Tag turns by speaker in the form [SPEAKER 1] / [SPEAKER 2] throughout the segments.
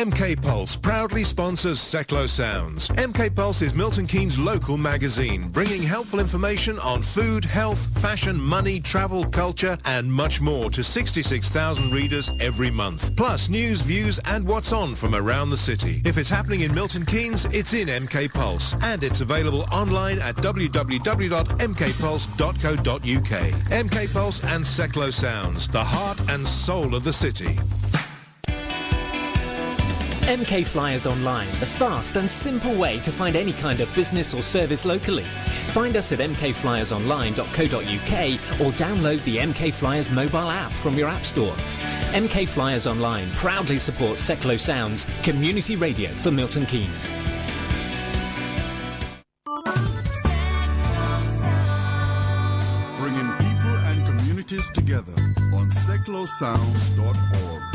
[SPEAKER 1] MK Pulse proudly sponsors Seclo Sounds. MK Pulse is Milton Keynes' local magazine, bringing helpful information on food, health, fashion, money, travel, culture, and much more to 66,000 readers every month. Plus news, views, and what's on from around the city. If it's happening in Milton Keynes, it's in MK Pulse, and it's available online at www.mkpulse.co.uk. MK Pulse and Seclo Sounds, the heart and soul of the city.
[SPEAKER 2] MK Flyers Online, the fast and simple way to find any kind of business or service locally. Find us at mkflyersonline.co.uk or download the MK Flyers mobile app from your app store. MK Flyers Online proudly supports Seclo Sounds, community radio for Milton Keynes.
[SPEAKER 3] Bringing people and communities together on seclosounds.org.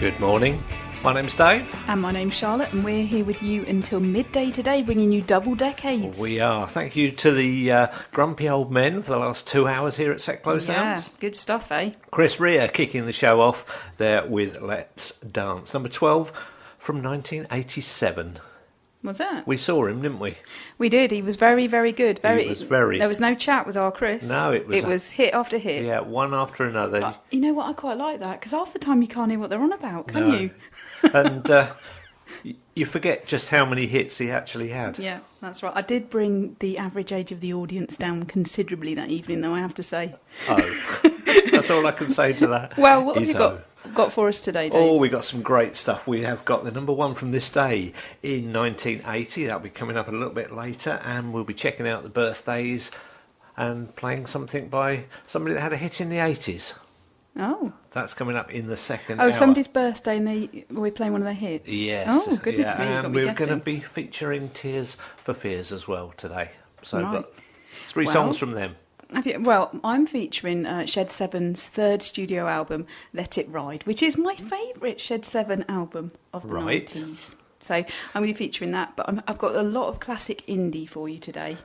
[SPEAKER 4] Good morning. My name's Dave.
[SPEAKER 5] And my name's Charlotte, and we're here with you until midday today, bringing you double decades.
[SPEAKER 4] We are. Thank you to the grumpy old men for the last 2 hours here at Sept Sounds.
[SPEAKER 5] Yeah, good stuff, eh?
[SPEAKER 4] Chris Rea kicking the show off there with Let's Dance, number 12 from 1987.
[SPEAKER 5] Was that?
[SPEAKER 4] We saw him, didn't we?
[SPEAKER 5] We did. He was very, very good.
[SPEAKER 4] He was very...
[SPEAKER 5] There was no chat with our Chris.
[SPEAKER 4] No, it
[SPEAKER 5] was hit after hit.
[SPEAKER 4] Yeah, one after another.
[SPEAKER 5] You know what? I quite like that, because half the time you can't hear what they're on about, can you?
[SPEAKER 4] And you forget just how many hits he actually had.
[SPEAKER 5] Yeah, that's right. I did bring the average age of the audience down considerably that evening, though, I have to say.
[SPEAKER 4] Oh, that's all I can say to that.
[SPEAKER 5] Well, what have you got for us today, Dave?
[SPEAKER 4] Oh, we got some great stuff. We have got the number one from this day in 1980. That'll be coming up a little bit later, and we'll be checking out the birthdays and playing something by somebody that had a hit in the 80s.
[SPEAKER 5] Oh.
[SPEAKER 4] That's coming up in the second hour.
[SPEAKER 5] Oh, somebody's birthday and we're playing one of their hits?
[SPEAKER 4] Yes.
[SPEAKER 5] Oh, goodness me,
[SPEAKER 4] and we're going to be featuring Tears for Fears as well today. So
[SPEAKER 5] right.
[SPEAKER 4] we've got three songs from them.
[SPEAKER 5] Well, I'm featuring Shed 7's third studio album, Let It Ride, which is my favourite Shed 7 album of the 90s. So I'm going to be featuring that, but I've got a lot of classic indie for you today.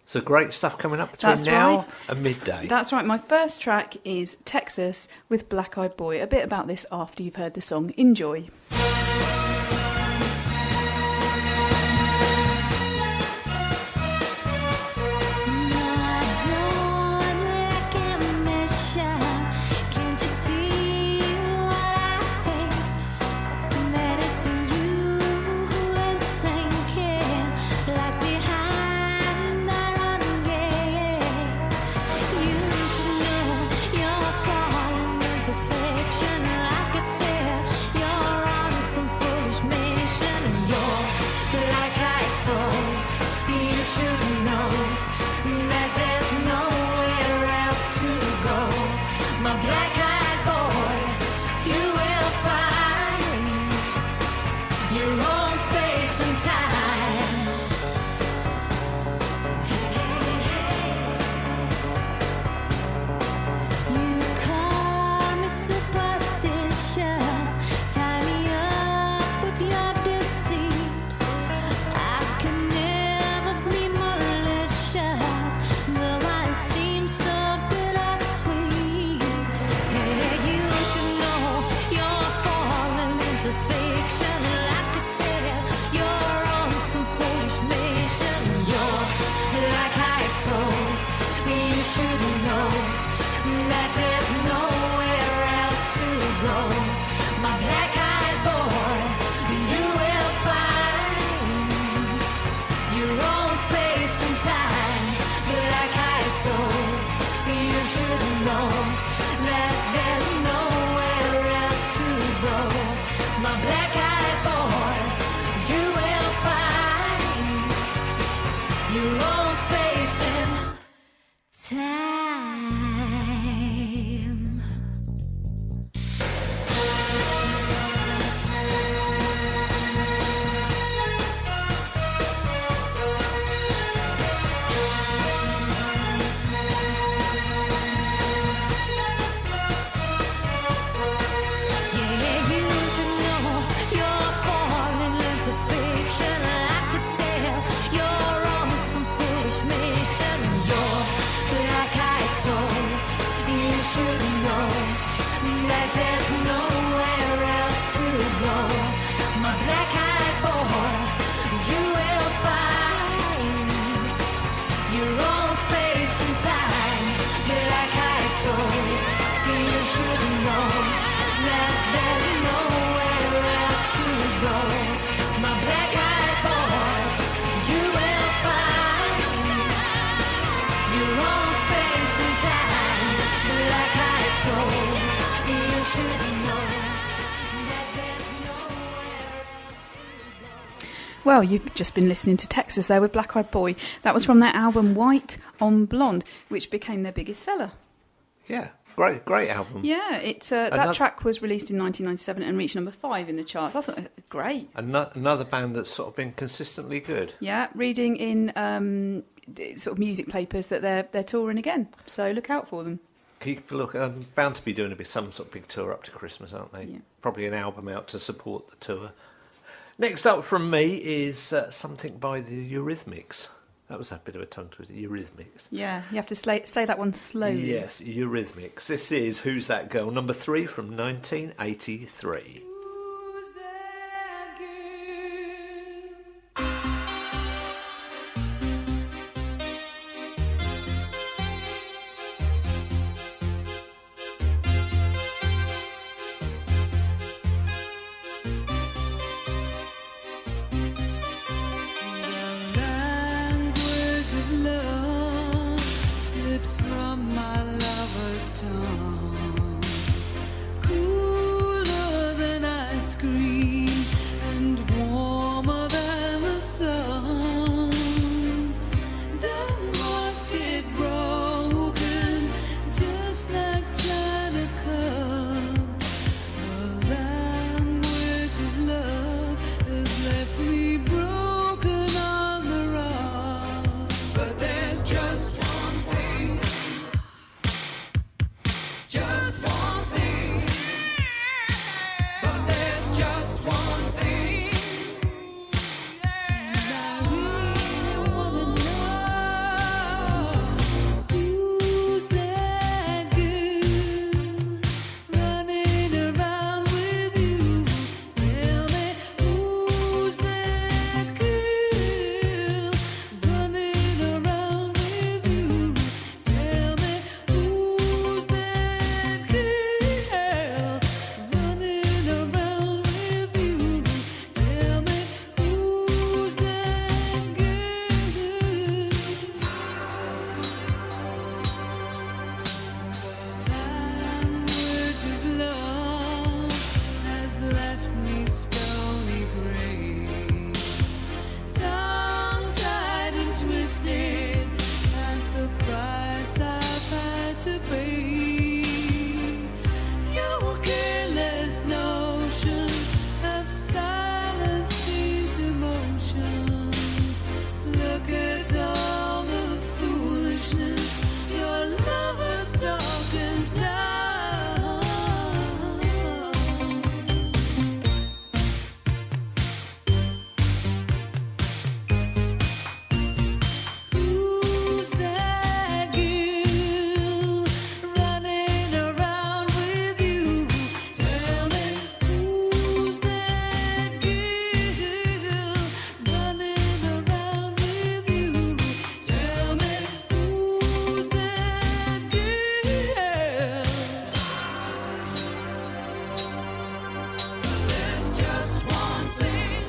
[SPEAKER 4] So great stuff coming up between now and midday. That's
[SPEAKER 5] right. My first track is Texas with Black Eyed Boy. A bit about this after you've heard the song. Enjoy. Well, you've just been listening to Texas there with Black Eyed Boy. That was from their album White on Blonde, which became their biggest seller.
[SPEAKER 4] Yeah, great album.
[SPEAKER 5] Yeah, that track was released in 1997 and reached number 5 in the charts. I thought it was great.
[SPEAKER 4] Another band that's sort of been consistently good.
[SPEAKER 5] Yeah, reading in sort of music papers that they're touring again, so look out for them.
[SPEAKER 4] keep a look. I'm bound to be doing some sort of big tour up to Christmas, aren't they?
[SPEAKER 5] Yeah.
[SPEAKER 4] Probably an album out to support the tour. Next up from me is something by the Eurythmics. That was a bit of a tongue twister. Eurythmics.
[SPEAKER 5] Yeah, you have to say that one slowly.
[SPEAKER 4] Yes, Eurythmics. This is Who's That Girl, number 3 from 1983.
[SPEAKER 6] From my lover's tongue, cooler than ice cream and warmer than the sun. Dumb hearts get broken just like china cups. The language of love has left me broken on the rock. But there's just one thing. Just one thing, but there's just one thing, and I really wanna know who's that girl running around with you. Tell me who's that girl running around with you. Tell me who's that girl running around with you. Tell me who's that girl. The language of love has left me stony gray, tongue-tied and twisted at the price I've had to pay. Your careless notions have silenced these emotions. Look at all the foolishness your lover's talk has done. Who's that girl running around with you? Tell me who's that girl running around with you? Tell me who's that girl. There's just one thing.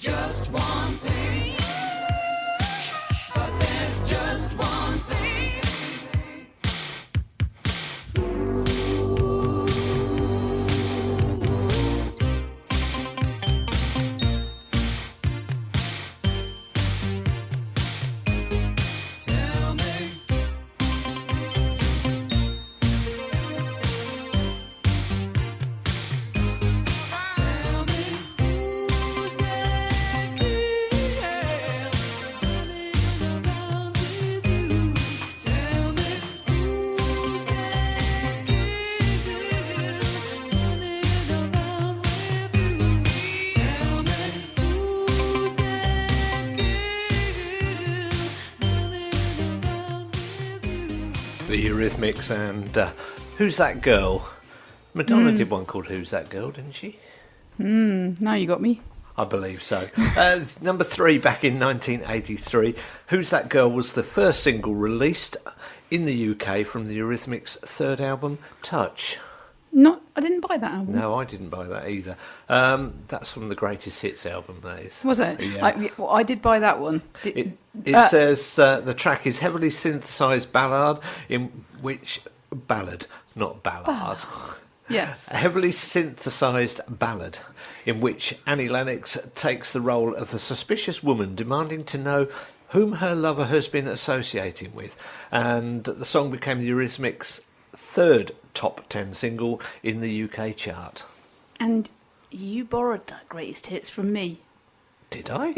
[SPEAKER 6] Just one thing, but there's just one thing. Tell me. Tell me who's that girl running around with you. Tell me who's that girl running around with you. Tell me who's that girl running around with you.
[SPEAKER 4] The Eurythmics and Who's That Girl? Madonna did one called Who's That Girl, didn't she?
[SPEAKER 5] Now you got me.
[SPEAKER 4] I believe so. Number 3 back in 1983. Who's That Girl was the first single released in the UK from the Eurythmics' third album, Touch.
[SPEAKER 5] I didn't buy that album.
[SPEAKER 4] No, I didn't buy that either. That's from the Greatest Hits album, that is.
[SPEAKER 5] Was it?
[SPEAKER 4] Yeah.
[SPEAKER 5] I did buy that one.
[SPEAKER 4] It says the track is heavily synthesised ballad in which... Ballad, not ballad.
[SPEAKER 5] Yes.
[SPEAKER 4] A heavily synthesised ballad in which Annie Lennox takes the role of the suspicious woman demanding to know whom her lover has been associating with. And the song became the Eurythmics' third top 10 single in the UK chart.
[SPEAKER 5] And you borrowed that Greatest Hits from me.
[SPEAKER 4] Did I?